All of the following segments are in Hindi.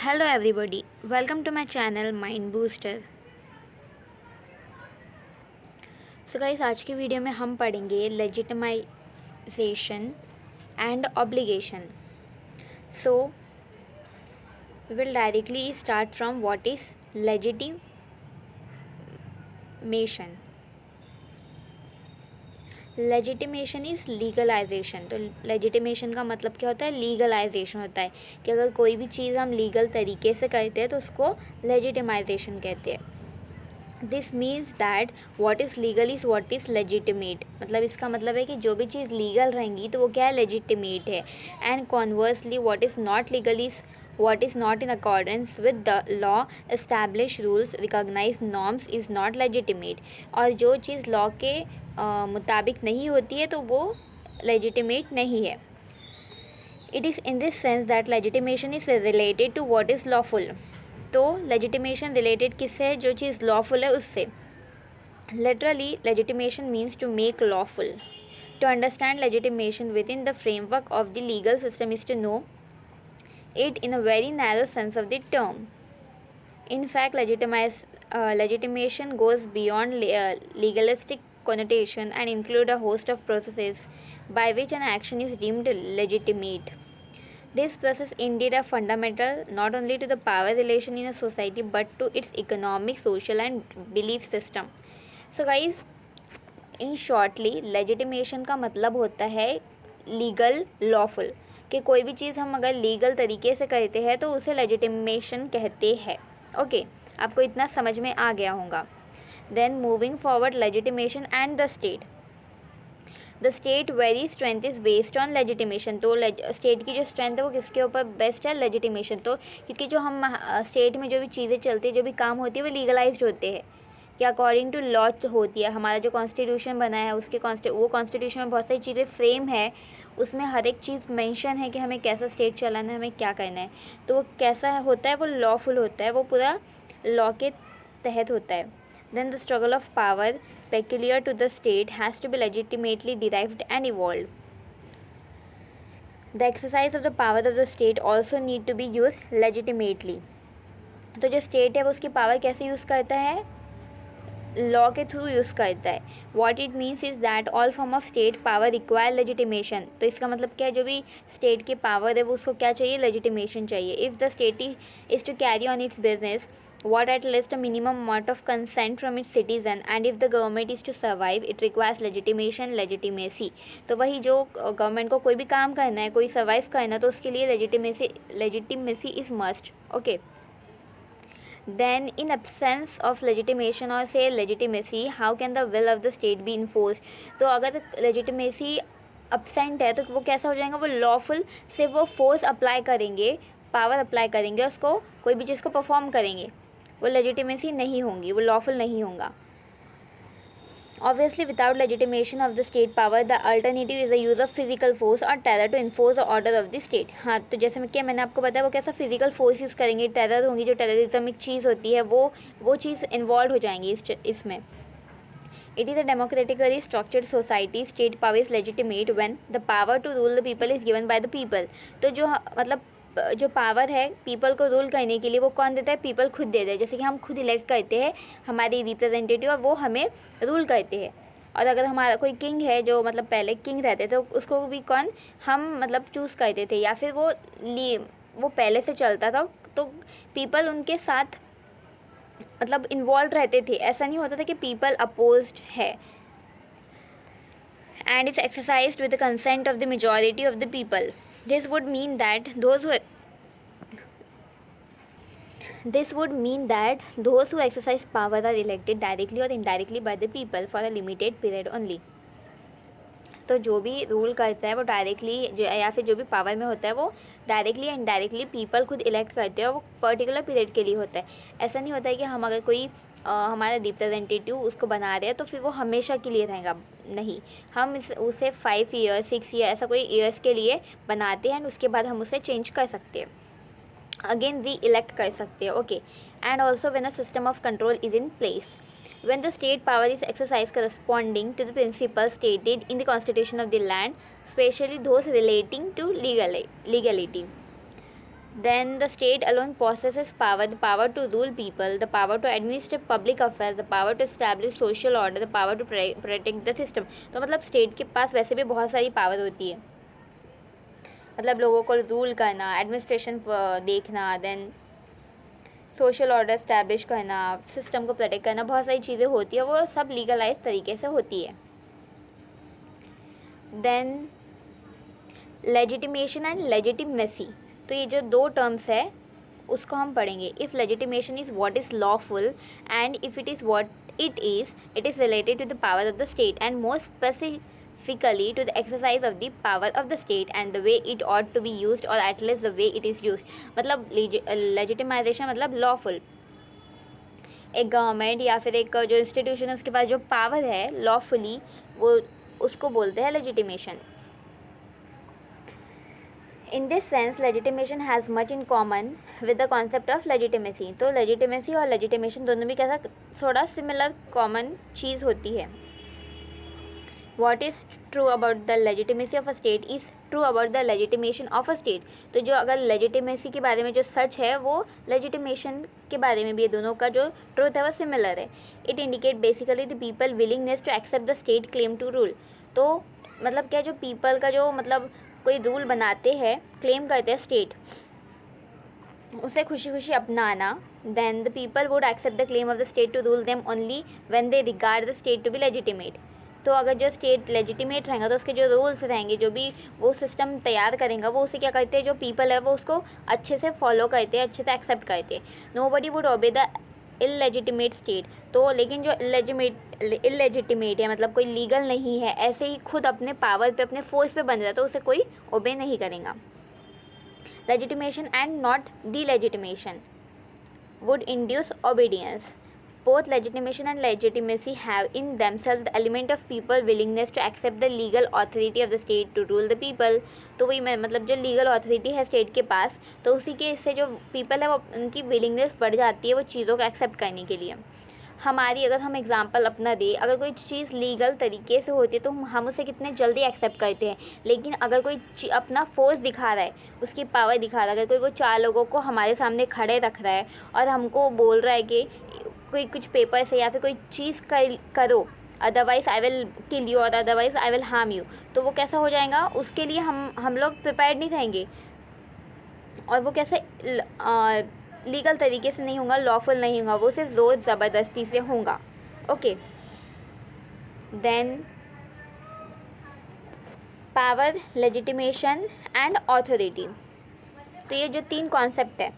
Hello everybody, welcome to my channel Mind Booster। So guys, आज की वीडियो में हम पढ़ेंगे legitimisation and obligation. So we will directly start from what is legitimation. Legitimation is legalisation. तो लेजिटिमेशन का मतलब क्या होता है? लीगलाइजेशन होता है कि अगर कोई भी चीज़ हम लीगल तरीके से करते हैं तो उसको लेजिटिमाइजेशन कहते हैं। This means that what is legal is what is legitimate. मतलब इसका मतलब है कि जो भी चीज़ लीगल रहेंगी तो वो क्या है? लेजिटिमेट है। And conversely what is not legal is what is not in accordance with the law, established rules, recognized norms is not legitimate। और जो चीज़ लॉ के मुताबिक नहीं होती है तो वो लेजिटिमेट नहीं है। It is in this sense that legitimation is related to what is lawful. तो लेजिटिमेशन रिलेटेड किससे है? जो चीज़ लॉफुल है उससे। Literally legitimation means to make lawful. To understand legitimation within the framework of the legal system is to know it in a very narrow sense of the term. In fact, legitimation goes beyond legalistic connotation and include a host of processes by which an action is deemed legitimate. This process indeed are fundamental not only to the power relation in a society but to its economic, social and belief system. So guys, in shortly legitimation का मतलब होता है लीगल लॉफुल, कि कोई भी चीज़ हम अगर लीगल तरीके से करते हैं तो उसे लेजिटिमेशन कहते हैं। ओके, आपको इतना समझ में आ गया होगा। Then moving forward, legitimation and the state. The state very strength is based on legitimation. तो स्टेट की जो स्ट्रेंथ है वो किसके ऊपर बेस्ट है? लेजिटिमेशन। तो क्योंकि जो हम स्टेट में जो भी चीज़ें चलती है, जो भी काम होती है वो लीगलाइज्ड होते हैं कि अकॉर्डिंग टू लॉ होती है। हमारा जो कॉन्स्टिट्यूशन बना है उसके वो कॉन्स्टिट्यूशन में बहुत सारी चीज़ें फ्रेम है, उसमें हर एक चीज़ मेंशन है कि हमें कैसा स्टेट चलाना है, हमें क्या करना है। तो वो कैसा होता है? वो लॉफुल होता है, वो पूरा लॉ के तहत होता है। Then the struggle of power peculiar to the state has to be legitimately derived and evolved. The exercise of the power of the state also need to be used legitimately. तो जो स्टेट है वो उसकी पावर कैसे यूज़ करता है? लॉ के थ्रू यूज़ करता है। What it means is that all form of state power require legitimation. तो इसका मतलब क्या है? जो भी स्टेट की पावर है वो उसको क्या चाहिए? लेजिटिमेशन चाहिए। If the state is to carry on its business what at least a minimum amount of consent from its citizen, and if the government is to survive it requires legitimation, legitimacy। तो वही जो गवर्नमेंट को कोई भी काम करना है, कोई सर्वाइव करना है तो उसके लिए legitimacy is must. Okay, then in absence of legitimation or say legitimacy how can the will of the state be enforced। तो अगर legitimacy absent है तो वो कैसा हो जाएगा? वो लॉफुल से वो फोर्स अप्लाई करेंगे, पावर अप्लाई करेंगे, उसको कोई भी चीज़ को परफॉर्म करेंगे, वो लेजिटिमेसी नहीं होंगी, वो लॉफुल नहीं होगा। Obviously, without legitimation of the state power, the alternative is the use of physical force or terror to enforce the order of the state। हाँ, तो जैसे मैं मैंने आपको बताया वो कैसा फिजिकल फोर्स यूज़ करेंगे, टेरर होंगी, जो टेररिज्मिक चीज़ होती है वो चीज़ इन्वॉल्व हो जाएंगी इसमें। It is a democratically structured society. State power is legitimate when the power to rule the people is given by the people। तो जो मतलब जो पावर है पीपल को रूल करने के लिए वो कौन देता है? पीपल खुद देता है। जैसे कि हम खुद इलेक्ट करते हैं हमारे रिप्रेजेंटेटिव और वो हमें रूल करते हैं। और अगर हमारा कोई किंग है, जो मतलब पहले किंग रहते थे, तो उसको भी कौन हम मतलब चूज़ करते थे, या फिर वो पहले से चलता था तो पीपल उनके साथ मतलब इन्वॉल्व रहते थे। ऐसा नहीं होता था कि पीपल अपोज्ड है। And it's exercised with the consent of the majority of the people. This would mean that those who exercise power are elected directly or indirectly by the people for a limited period only। तो जो भी रूल करता है वो डायरेक्टली या फिर जो भी पावर में होता है वो डायरेक्टली या इनडायरेक्टली पीपल खुद इलेक्ट करते हैं और वो पर्टिकुलर पीरियड के लिए होता है। ऐसा नहीं होता है कि हम अगर कोई हमारा रिप्रेजेंटेटिव उसको बना रहे हैं तो फिर वो हमेशा के लिए रहेगा, नहीं। हम उसे 5 ईयर्स 6 ईयर ऐसा कोई ईयर्स के लिए बनाते हैं एंड उसके बाद हम उसे चेंज कर सकते हैं, अगेन री इलेक्ट कर सकते हैं। Okay, and also when a system of control is in place, when the state power is exercised corresponding to the principles stated in the constitution of the land, especially those relating to legality। Then the state alone possesses power, the power to rule people, the power to administer public affairs, the power to establish social order, the power to protect the system. तो मतलब स्टेट के पास वैसे भी बहुत सारी पावर होती है, मतलब लोगों को रूल करना, एडमिनिस्ट्रेशन देखना, देन सोशल ऑर्डर इस्टेब्लिश करना, सिस्टम को प्रोटेक्ट करना, बहुत सारी चीज़ें होती है, वो सब लीगलाइज तरीके से होती है. देन लेजिटिमेशन एंड लेजिटिमेसी, तो ये जो दो टर्म्स है उसको हम पढ़ेंगे. If legitimation is what is lawful and if it is what it is related to the power of the state and more specifically to the exercise of the power of the state and the way it ought to be used or at least the way it is used. मतलब legitimization मतलब lawful. एक गवर्नमेंट या फिर एक जो इंस्टीट्यूशन है उसके पास जो पावर है लॉफुली, वो उसको बोलते हैं legitimation. In this sense legitimation has much in common with the concept of legitimacy. तो लेजिटिमेसी और लेजिटिमेशन दोनों भी कैसा थोड़ा सिमिलर कॉमन चीज़ होती है. What is true about the legitimacy of a state is true about the legitimation of a state. तो जो अगर legitimacy के बारे में जो सच है वो legitimation के बारे में भी, ये दोनों का जो truth है वो similar है. It indicate basically the people willingness to accept the state claim to rule. तो मतलब क्या, जो people का जो मतलब कोई रूल बनाते हैं, क्लेम करते हैं स्टेट, उसे खुशी खुशी अपनाना. then the people would accept the claim of the state to rule them only when they regard the state to be legitimate. तो अगर जो स्टेट लेजिटिमेट रहेगा तो उसके जो रूल्स रहेंगे, जो भी वो सिस्टम तैयार करेगा, वो उसे क्या करते हैं, जो पीपल है वो उसको अच्छे से फॉलो करते हैं, अच्छे से एक्सेप्ट करते हैं. Nobody would obey the illegitimate state. तो लेकिन जो इललेजिटिमेट है मतलब कोई लीगल नहीं है, ऐसे ही खुद अपने पावर पे अपने फोर्स पे बन रहा है, तो उसे कोई ओबे नहीं करेगा. Legitimation and not delegitimation would induce obedience. Both legitimation and legitimacy have in themselves the element of people willingness to accept the legal authority of the state to rule the people. तो वही मैं मतलब जो लीगल अथॉरिटी है स्टेट के पास, तो उसी के इससे जो पीपल है वो उनकी विलिंगनेस बढ़ जाती है वो चीज़ों को एक्सेप्ट करने के लिए. हमारी अगर हम एग्जांपल अपना दें, अगर कोई चीज़ लीगल तरीके से होती है तो हम उसे कितने जल्दी एक्सेप्ट करते हैं. लेकिन अगर कोई अपना फोर्स दिखा रहा है, उसकी पावर दिखा रहा है, अगर कोई 4 लोगों को हमारे सामने खड़े रख रहा है और हमको बोल रहा है कि कोई कुछ पेपर से या फिर कोई चीज़ करो, otherwise I will kill you और otherwise I will harm you, तो वो कैसा हो जाएगा, उसके लिए हम लोग प्रिपेयर्ड नहीं रहेंगे और वो कैसे लीगल तरीके से नहीं होगा, लॉफुल नहीं होगा, वो सिर्फ ज़ोर ज़बरदस्ती से होगा. Okay. Then power, legitimation and authority. तो ये जो 3 कॉन्सेप्ट है,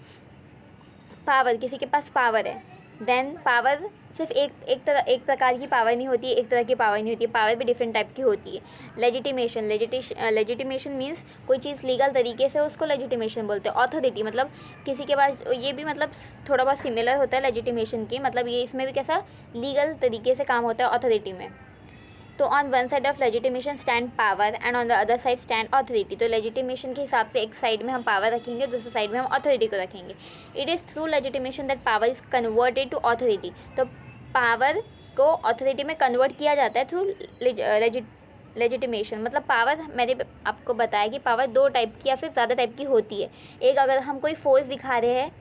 पावर, किसी के पास पावर है, देन पावर सिर्फ एक प्रकार की पावर नहीं होती है, एक तरह की पावर नहीं होती है, पावर भी डिफरेंट टाइप की होती है. लेजिटिमेशन मीन्स कोई चीज़ लीगल तरीके से, उसको लेजिटिमेशन बोलते हैं. ऑथोरिटी मतलब किसी के पास, ये भी मतलब थोड़ा बहुत सिमिलर होता है लेजिटिमेशन की, मतलब ये इसमें भी कैसा लीगल तरीके से काम होता है ऑथोरिटी में. तो on one side of legitimation stand power and on the other side stand authority. तो लेजिटिमेशन के हिसाब से एक साइड में हम पावर रखेंगे, दूसरे साइड में हम ऑथोरिटी को रखेंगे. It is through legitimation that power is converted to authority. तो पावर को ऑथोरिटी में कन्वर्ट किया जाता है थ्रू लेजिटिमेशन. मतलब पावर, मैंने आपको बताया कि पावर 2 टाइप की या फिर ज़्यादा टाइप की होती है. एक, अगर हम कोई फोर्स दिखा रहे हैं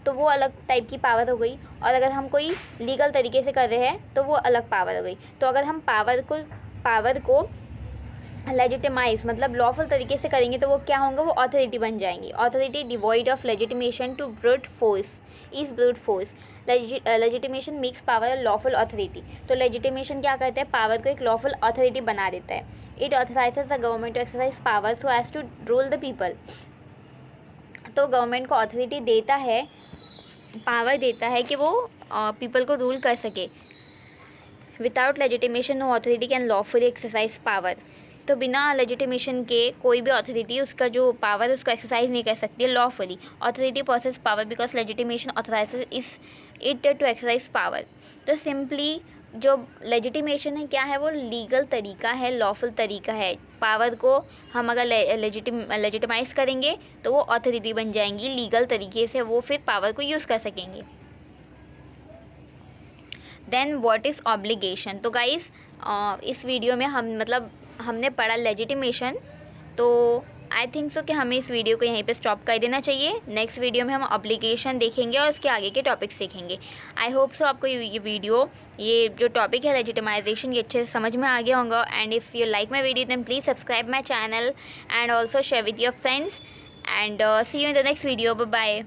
तो वो अलग टाइप की पावर हो गई, और अगर हम कोई लीगल तरीके से कर रहे हैं तो वो अलग पावर हो गई. तो अगर हम पावर को लेजिटिमाइज मतलब लॉफुल तरीके से करेंगे तो वो क्या होंगे, वो ऑथोरिटी बन जाएंगी. Authority devoid of legitimation to brute force is brute force. Legitimation makes power lawful authority. तो लेजिटिमेशन क्या करते हैं, पावर को एक लॉफुल अथॉरिटी बना देता है. It authorizes the government to exercise power so as to rule the people. तो गवर्नमेंट को अथॉरिटी देता है, पावर देता है कि वो पीपल को रूल कर सके. Without legitimation no authority can lawfully exercise power. तो बिना लेजिटिमेशन के कोई भी अथॉरिटी उसका जो पावर है उसको एक्सरसाइज नहीं कर सकती है lawfully. Authority possesses power because legitimation authorizes is it to exercise power. तो सिंपली जो लेजिटिमेशन है क्या है, वो लीगल तरीका है, लॉफुल तरीका है. पावर को हम अगर लेजिटिमाइज करेंगे तो वो अथॉरिटी बन जाएंगी, लीगल तरीके से वो फिर पावर को यूज़ कर सकेंगे. Then what is obligation. तो गाइस इस वीडियो में हमने पढ़ा लेजिटिमेशन. तो आई थिंक सो कि हमें इस वीडियो को यहीं पे स्टॉप कर देना चाहिए। नेक्स्ट वीडियो में हम ऑब्लिगेशन देखेंगे और उसके आगे के टॉपिक्स देखेंगे। आई होप सो आपको ये वीडियो, ये जो टॉपिक है लेजिटिमाइजेशन, ये अच्छे से समझ में आ गया होगा। And if you like my video then please subscribe my channel and also share with your friends and see you in the next video. Bye bye.